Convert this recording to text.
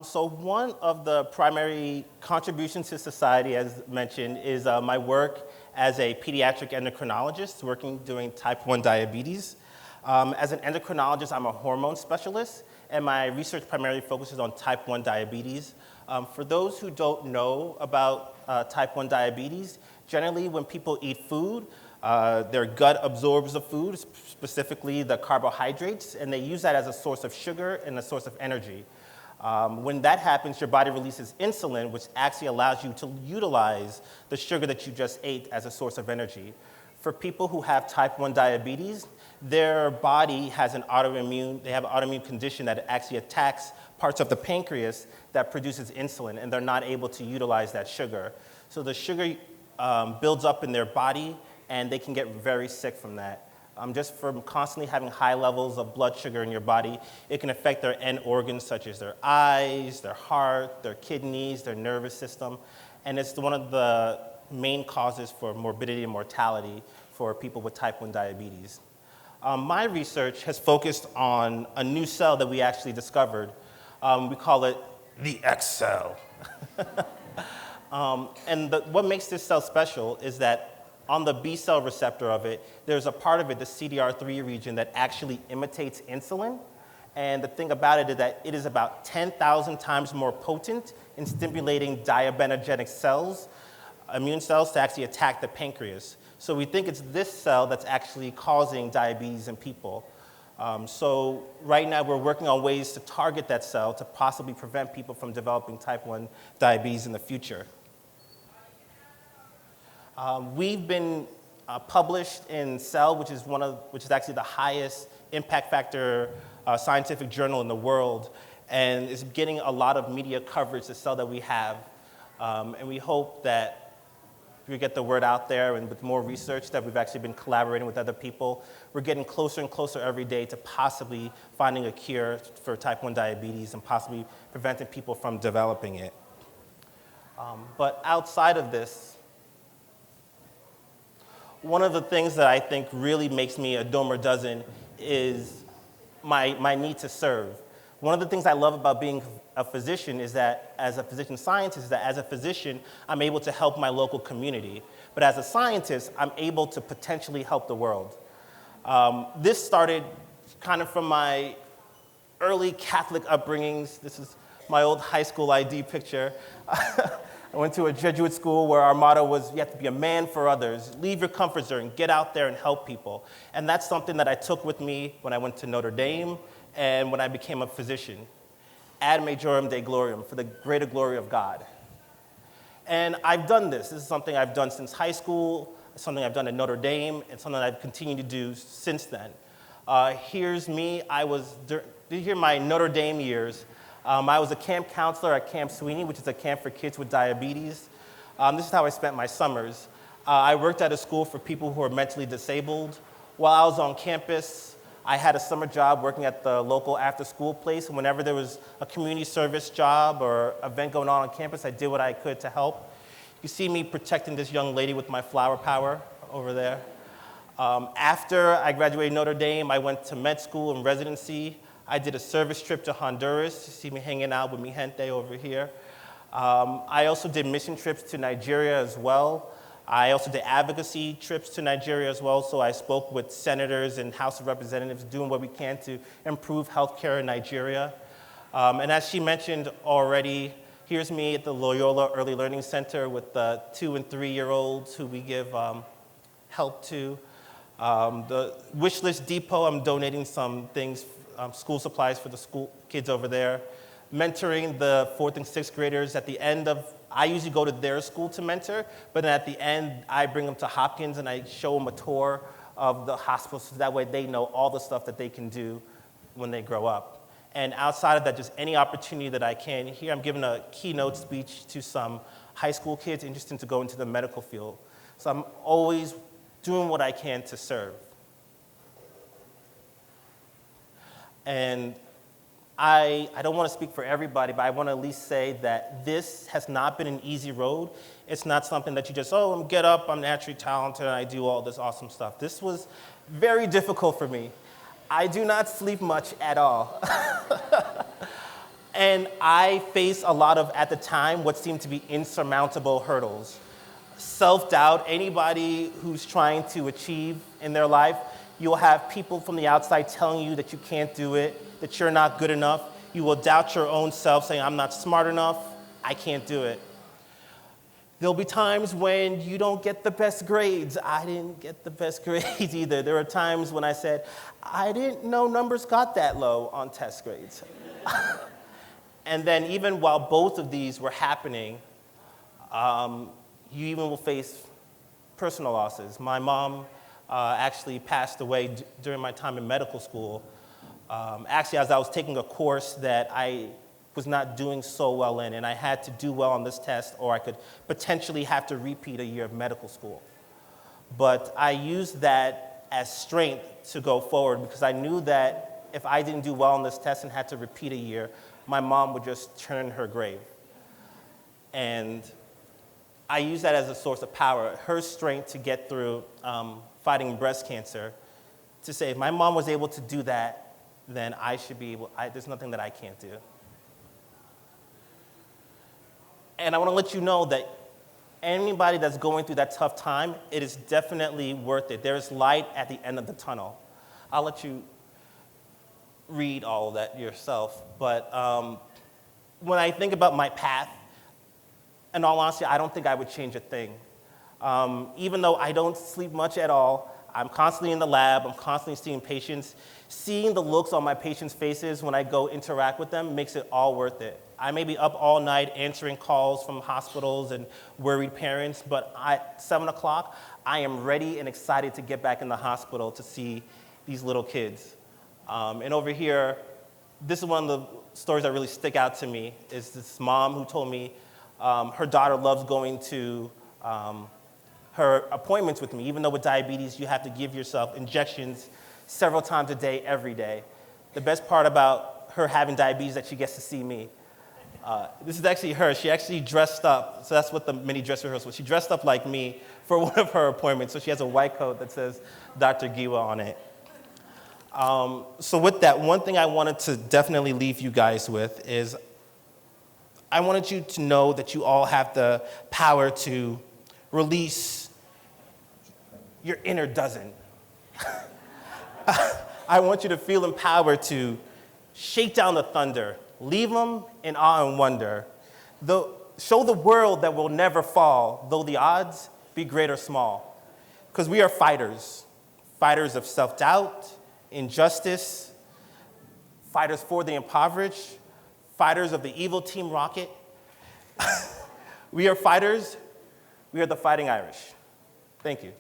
So one of the primary contributions to society, as mentioned, is my work as a pediatric endocrinologist doing type 1 diabetes. As an endocrinologist, I'm a hormone specialist, and my research primarily focuses on type 1 diabetes. For those who don't know about type 1 diabetes, generally when people eat food, their gut absorbs the food, specifically the carbohydrates, and they use that as a source of sugar and a source of energy. When that happens, your body releases insulin, which actually allows you to utilize the sugar that you just ate as a source of energy. For people who have type 1 diabetes, their body has an autoimmune condition that actually attacks parts of the pancreas that produces insulin, and they're not able to utilize that sugar. So the sugar builds up in their body, and they can get very sick from that. Just from constantly having high levels of blood sugar in your body, it can affect their end organs such as their eyes, their heart, their kidneys, their nervous system, and it's one of the main causes for morbidity and mortality for people with type 1 diabetes. My research has focused on a new cell that we actually discovered. We call it the X cell. What makes this cell special is that on the B cell receptor of it, there's a part of it, the CDR3 region, that actually imitates insulin. And the thing about it is that it is about 10,000 times more potent in stimulating diabetogenic cells, immune cells, to actually attack the pancreas. So we think it's this cell that's actually causing diabetes in people. So right now we're working on ways to target that cell to possibly prevent people from developing type 1 diabetes in the future. We've been published in Cell, which is actually the highest impact factor scientific journal in the world, and is getting a lot of media coverage, the cell that we have. And we hope that we get the word out there, and with more research that we've actually been collaborating with other people, we're getting closer and closer every day to possibly finding a cure for type 1 diabetes and possibly preventing people from developing it. But outside of this, one of the things that I think really makes me a dome or dozen is my need to serve. One of the things I love about being a physician is that, as a physician scientist, is that as a physician, I'm able to help my local community. But as a scientist, I'm able to potentially help the world. This started kind of from my early Catholic upbringings. This is my old high school ID picture. I went to a Jesuit school where our motto was, you have to be a man for others, leave your comfort zone, get out there and help people. And that's something that I took with me when I went to Notre Dame and when I became a physician. Ad majorem Dei gloriam, for the greater glory of God. And I've done this. This is something I've done since high school, something I've done at Notre Dame, and something I've continued to do since then. Here's me. These are my Notre Dame years. I was a camp counselor at Camp Sweeney, which is a camp for kids with diabetes. This is how I spent my summers. I worked at a school for people who are mentally disabled. While I was on campus, I had a summer job working at the local after-school place. And whenever there was a community service job or event going on campus, I did what I could to help. You see me protecting this young lady with my flower power over there. After I graduated Notre Dame, I went to med school and residency. I did a service trip to Honduras. You see me hanging out with mi gente over here. I also did mission trips to Nigeria as well. I also did advocacy trips to Nigeria as well, so I spoke with senators and House of Representatives doing what we can to improve healthcare in Nigeria. And as she mentioned already, here's me at the Loyola Early Learning Center with the 2- and 3-year-olds who we give help to. The Wish List Depot, I'm donating some things, school supplies for the school kids over there. Mentoring the 4th and 6th graders at the end of, I usually go to their school to mentor, but then at the end, I bring them to Hopkins and I show them a tour of the hospital so that way they know all the stuff that they can do when they grow up. And outside of that, just any opportunity that I can. Here I'm giving a keynote speech to some high school kids interested to go into the medical field. So I'm always doing what I can to serve. And I don't want to speak for everybody, but I want to at least say that this has not been an easy road. It's not something that you just, get up, I'm naturally talented, and I do all this awesome stuff. This was very difficult for me. I do not sleep much at all. And I faced a lot of, at the time, what seemed to be insurmountable hurdles. Self-doubt, anybody who's trying to achieve in their life, you'll have people from the outside telling you that you can't do it, that you're not good enough. You will doubt your own self, saying, I'm not smart enough, I can't do it. There'll be times when you don't get the best grades. I didn't get the best grades either. There were times when I said, I didn't know numbers got that low on test grades. And then even while both of these were happening, you even will face personal losses. My mom actually passed away during my time in medical school. Actually, as I was taking a course that I was not doing so well in, and I had to do well on this test, or I could potentially have to repeat a year of medical school. But I used that as strength to go forward, because I knew that if I didn't do well on this test and had to repeat a year, my mom would just turn in her grave. And I use that as a source of power, her strength to get through fighting breast cancer, to say, if my mom was able to do that, then I should be able, there's nothing that I can't do. And I want to let you know that anybody that's going through that tough time, it is definitely worth it. There is light at the end of the tunnel. I'll let you read all of that yourself. But when I think about my path, in all honesty, I don't think I would change a thing. Even though I don't sleep much at all, I'm constantly in the lab, I'm constantly seeing patients. Seeing the looks on my patients' faces when I go interact with them makes it all worth it. I may be up all night answering calls from hospitals and worried parents, but at 7 o'clock, I am ready and excited to get back in the hospital to see these little kids. And over here, this is one of the stories that really stick out to me, is this mom who told me her daughter loves going to her appointments with me. Even though with diabetes, you have to give yourself injections several times a day, every day. The best part about her having diabetes is that she gets to see me. This is actually her. She actually dressed up, so that's what the mini dress rehearsal was. She dressed up like me for one of her appointments, so she has a white coat that says Dr. Giwa on it. So with that, one thing I wanted to definitely leave you guys with is I wanted you to know that you all have the power to release your inner dozen. I want you to feel empowered to shake down the thunder, leave them in awe and wonder. Show the world that we'll never fall, though the odds be great or small. Because we are fighters, fighters of self-doubt, injustice, fighters for the impoverished, fighters of the evil Team Rocket. We are fighters. We are the Fighting Irish. Thank you.